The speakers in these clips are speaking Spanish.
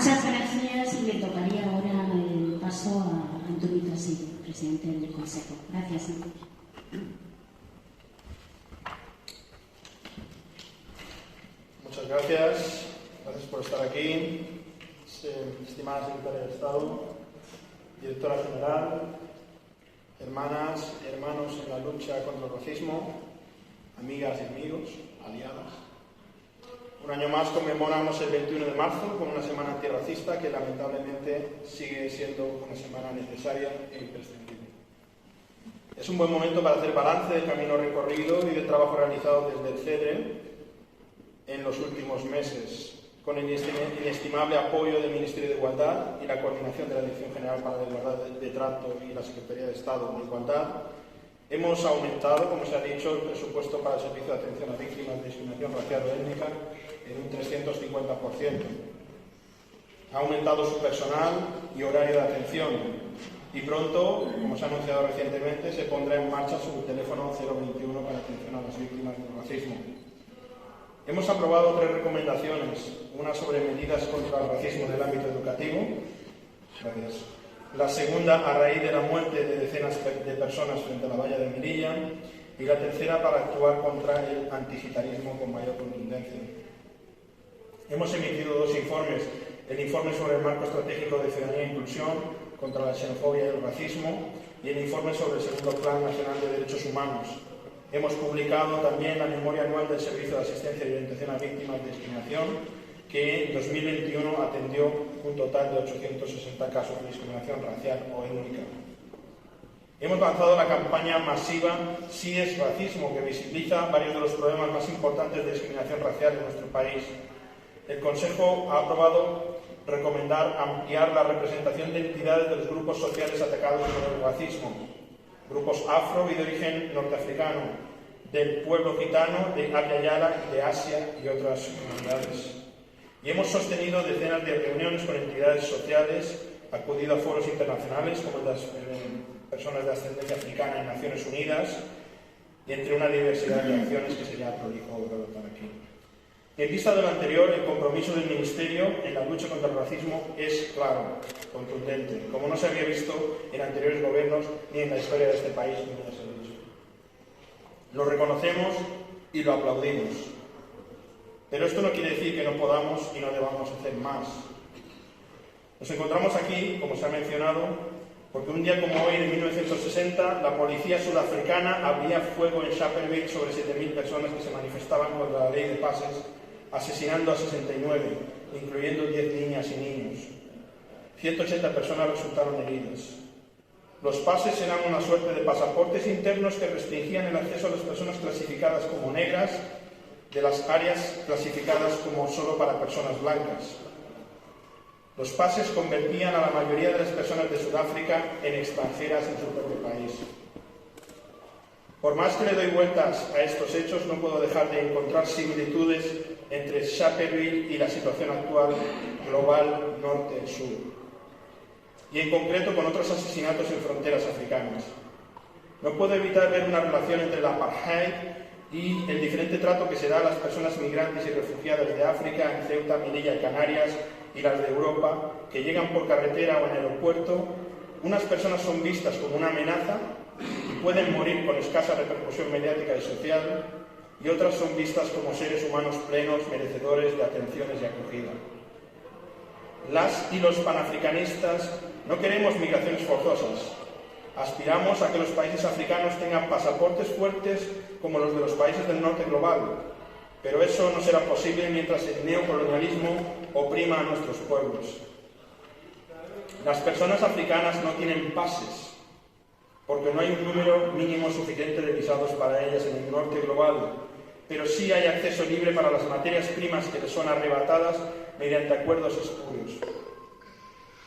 Muchas gracias y le tocaría ahora el paso a Antonio Casillo, presidente del Consejo. Gracias, Antonio. Muchas gracias. Gracias por estar aquí. Estimada secretaria de Estado, directora general, hermanas y hermanos en la lucha contra el racismo, amigas y amigos, aliadas. Un año más conmemoramos el 21 de marzo con una semana antirracista que lamentablemente sigue siendo una semana necesaria e imprescindible. Es un buen momento para hacer balance del camino recorrido y del trabajo realizado desde el CEDRE en los últimos meses, con el inestimable apoyo del Ministerio de Igualdad y la coordinación de la Dirección General para la Igualdad de Trato y la Secretaría de Estado de Igualdad. Hemos aumentado, como se ha dicho, el presupuesto para el Servicio de Atención a Víctimas de Discriminación Racial o Étnica en un 350%. Ha aumentado su personal y horario de atención y pronto, como se ha anunciado recientemente, se pondrá en marcha su teléfono 021 para atención a las víctimas del racismo. Hemos aprobado 3 recomendaciones, una sobre medidas contra el racismo en el ámbito educativo, gracias. La segunda a raíz de la muerte de decenas de personas frente a la valla de Melilla y la tercera para actuar contra el antigitanismo con mayor contundencia. Hemos emitido 2 informes, el informe sobre el marco estratégico de ciudadanía e inclusión contra la xenofobia y el racismo y el informe sobre el segundo Plan Nacional de Derechos Humanos. Hemos publicado también la memoria anual del Servicio de Asistencia y Orientación a Víctimas de Discriminación, que en 2021 atendió un total de 860 casos de discriminación racial o étnica. Hemos lanzado la campaña masiva Sí es Racismo, que visibiliza varios de los problemas más importantes de discriminación racial en nuestro país. El Consejo ha aprobado recomendar ampliar la representación de entidades de los grupos sociales atacados por el racismo, grupos afro y de origen norteafricano, del pueblo gitano, de Abya Yala, de Asia y otras comunidades. Y hemos sostenido decenas de reuniones con entidades sociales, acudido a foros internacionales como el de las personas de ascendencia africana en Naciones Unidas, y entre una diversidad de acciones que sería prolijo relatar aquí. En vista de lo anterior, el compromiso del Ministerio en la lucha contra el racismo es claro, contundente, como no se había visto en anteriores gobiernos ni en la historia de este país, como ya se ha dicho. Lo reconocemos y lo aplaudimos. Pero esto no quiere decir que no podamos y no debamos hacer más. Nos encontramos aquí, como se ha mencionado, porque un día como hoy, de 1960, la policía sudafricana abría fuego en Sharpeville sobre 7.000 personas que se manifestaban contra la ley de pases, asesinando a 69, incluyendo 10 niñas y niños. 180 personas resultaron heridas. Los pases eran una suerte de pasaportes internos que restringían el acceso a las personas clasificadas como negras de las áreas clasificadas como solo para personas blancas. Los pases convertían a la mayoría de las personas de Sudáfrica en extranjeras en su propio país. Por más que le doy vueltas a estos hechos, no puedo dejar de encontrar similitudes entre Sharpeville y la situación actual global norte-sur, y en concreto con otros asesinatos en fronteras africanas. No puedo evitar ver una relación entre el apartheid y el diferente trato que se da a las personas migrantes y refugiadas de África en Ceuta, Melilla y Canarias, y las de Europa, que llegan por carretera o en aeropuerto. Unas personas son vistas como una amenaza y pueden morir con escasa repercusión mediática y social, y otras son vistas como seres humanos plenos, merecedores de atenciones y acogida. Las y los panafricanistas no queremos migraciones forzosas. Aspiramos a que los países africanos tengan pasaportes fuertes como los de los países del norte global, pero eso no será posible mientras el neocolonialismo oprima a nuestros pueblos. Las personas africanas no tienen pases, porque no hay un número mínimo suficiente de visados para ellas en el norte global, pero sí hay acceso libre para las materias primas que les son arrebatadas mediante acuerdos espurios.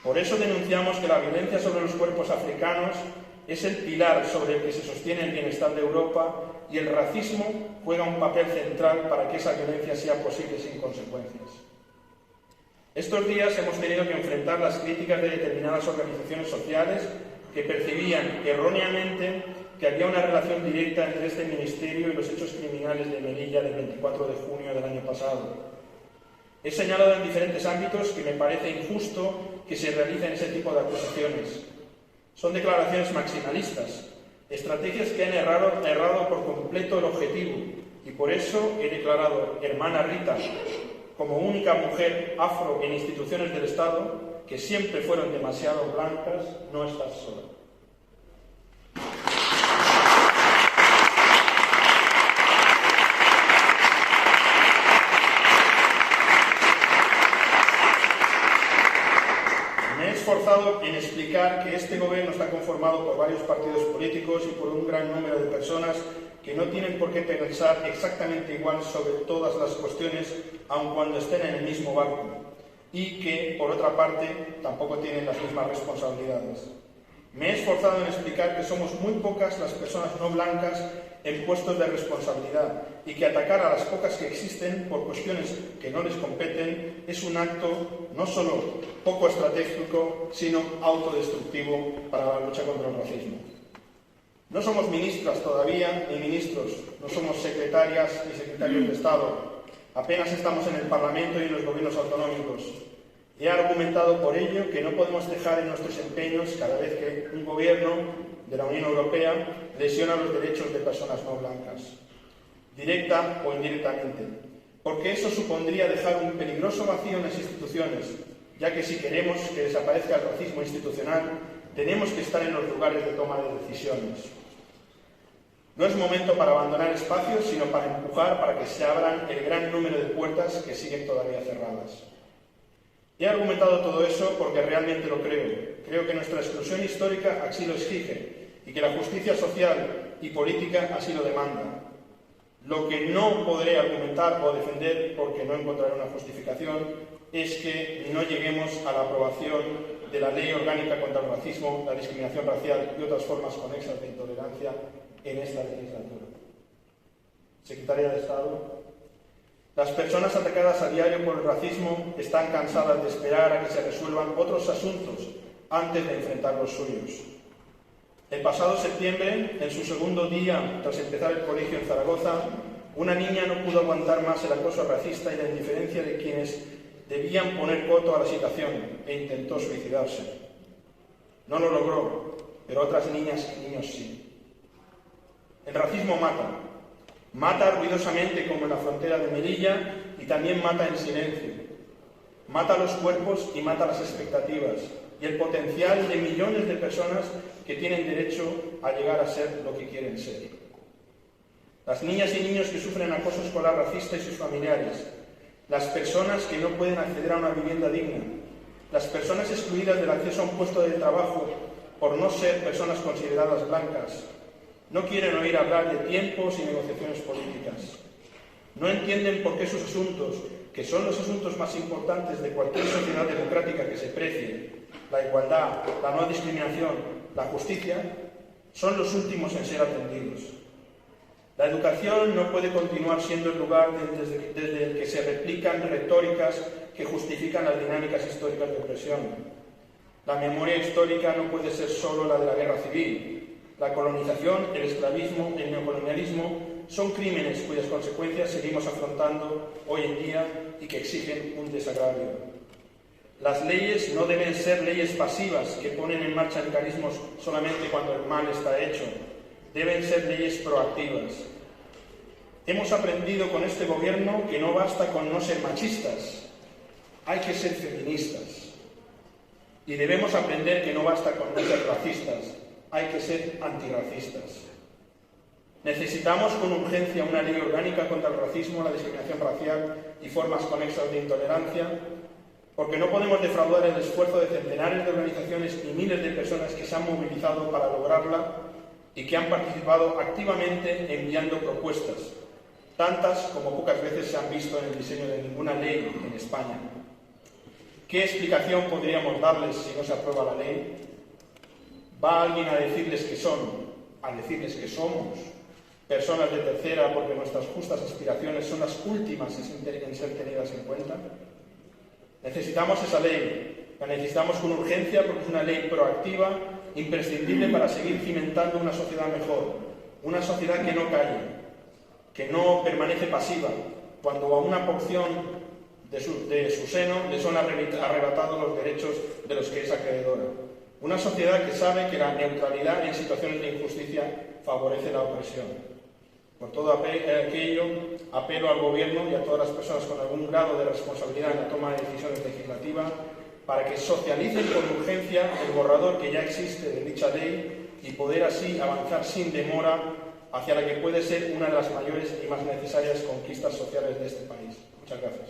Por eso denunciamos que la violencia sobre los cuerpos africanos es el pilar sobre el que se sostiene el bienestar de Europa, y el racismo juega un papel central para que esa violencia sea posible sin consecuencias. Estos días hemos tenido que enfrentar las críticas de determinadas organizaciones sociales que percibían erróneamente que había una relación directa entre este ministerio y los hechos criminales de Melilla del 24 de junio del año pasado. He señalado en diferentes ámbitos que me parece injusto que se realicen ese tipo de acusaciones. Son declaraciones maximalistas, estrategias que han errado por completo el objetivo, y por eso he declarado hermana Rita, como única mujer afro en instituciones del Estado, que siempre fueron demasiado blancas, no estás sola. Me he esforzado en explicar que este gobierno está conformado por varios partidos políticos y por un gran número de personas que no tienen por qué pensar exactamente igual sobre todas las cuestiones, aun cuando estén en el mismo barco, y que, por otra parte, tampoco tienen las mismas responsabilidades. Me he esforzado en explicar que somos muy pocas las personas no blancas en puestos de responsabilidad y que atacar a las pocas que existen por cuestiones que no les competen es un acto no solo poco estratégico, sino autodestructivo para la lucha contra el racismo. No somos ministras todavía, ni ministros, no somos secretarias ni secretarios de Estado. Apenas estamos en el Parlamento y en los gobiernos autonómicos. He argumentado por ello que no podemos dejar en nuestros empeños cada vez que un gobierno de la Unión Europea lesiona los derechos de personas no blancas, directa o indirectamente, porque eso supondría dejar un peligroso vacío en las instituciones, ya que si queremos que desaparezca el racismo institucional, tenemos que estar en los lugares de toma de decisiones. No es momento para abandonar espacios, sino para empujar para que se abran el gran número de puertas que siguen todavía cerradas. He argumentado todo eso porque realmente lo creo. Creo que nuestra exclusión histórica así lo exige y que la justicia social y política así lo demanda. Lo que no podré argumentar o defender, porque no encontraré una justificación, es que no lleguemos a la aprobación de la Ley Orgánica contra el Racismo, la Discriminación Racial y otras formas conexas de intolerancia en esta legislatura. Secretaria de Estado, las personas atacadas a diario por el racismo están cansadas de esperar a que se resuelvan otros asuntos antes de enfrentar los suyos. El pasado septiembre, en su segundo día tras empezar el colegio en Zaragoza, una niña no pudo aguantar más el acoso racista y la indiferencia de quienes debían poner coto a la situación e intentó suicidarse. No lo logró, pero otras niñas y niños sí. El racismo mata. Mata ruidosamente como en la frontera de Melilla y también mata en silencio. Mata los cuerpos y mata las expectativas y el potencial de millones de personas que tienen derecho a llegar a ser lo que quieren ser. Las niñas y niños que sufren acoso escolar racista y sus familiares, las personas que no pueden acceder a una vivienda digna, las personas excluidas del acceso a un puesto de trabajo por no ser personas consideradas blancas, no quieren oír hablar de tiempos y negociaciones políticas. No entienden por qué sus asuntos, que son los asuntos más importantes de cualquier sociedad democrática que se precie, la igualdad, la no discriminación, la justicia, son los últimos en ser atendidos. La educación no puede continuar siendo el lugar desde el que se replican retóricas que justifican las dinámicas históricas de opresión. La memoria histórica no puede ser solo la de la guerra civil. La colonización, el esclavismo, el neocolonialismo son crímenes cuyas consecuencias seguimos afrontando hoy en día y que exigen un desagravio. Las leyes no deben ser leyes pasivas que ponen en marcha mecanismos solamente cuando el mal está hecho. Deben ser leyes proactivas. Hemos aprendido con este gobierno que no basta con no ser machistas, hay que ser feministas. Y debemos aprender que no basta con no ser racistas, hay que ser antirracistas. Necesitamos con urgencia una ley orgánica contra el racismo, la discriminación racial y formas conexas de intolerancia, porque no podemos defraudar el esfuerzo de centenares de organizaciones y miles de personas que se han movilizado para lograrla y que han participado activamente enviando propuestas, tantas como pocas veces se han visto en el diseño de ninguna ley en España. ¿Qué explicación podríamos darles si no se aprueba la ley? ¿Va alguien a decirles que son, a decirles que somos personas de tercera porque nuestras justas aspiraciones son las últimas en ser tenidas en cuenta? Necesitamos esa ley, la necesitamos con urgencia porque es una ley proactiva, imprescindible para seguir cimentando una sociedad mejor, una sociedad que no calle, que no permanece pasiva, cuando a una porción de su seno le son arrebatados los derechos de los que es acreedora. Una sociedad que sabe que la neutralidad en situaciones de injusticia favorece la opresión. Por todo aquello, apelo al Gobierno y a todas las personas con algún grado de responsabilidad en la toma de decisiones legislativas para que socialicen con urgencia el borrador que ya existe de dicha ley y poder así avanzar sin demora hacia la que puede ser una de las mayores y más necesarias conquistas sociales de este país. Muchas gracias.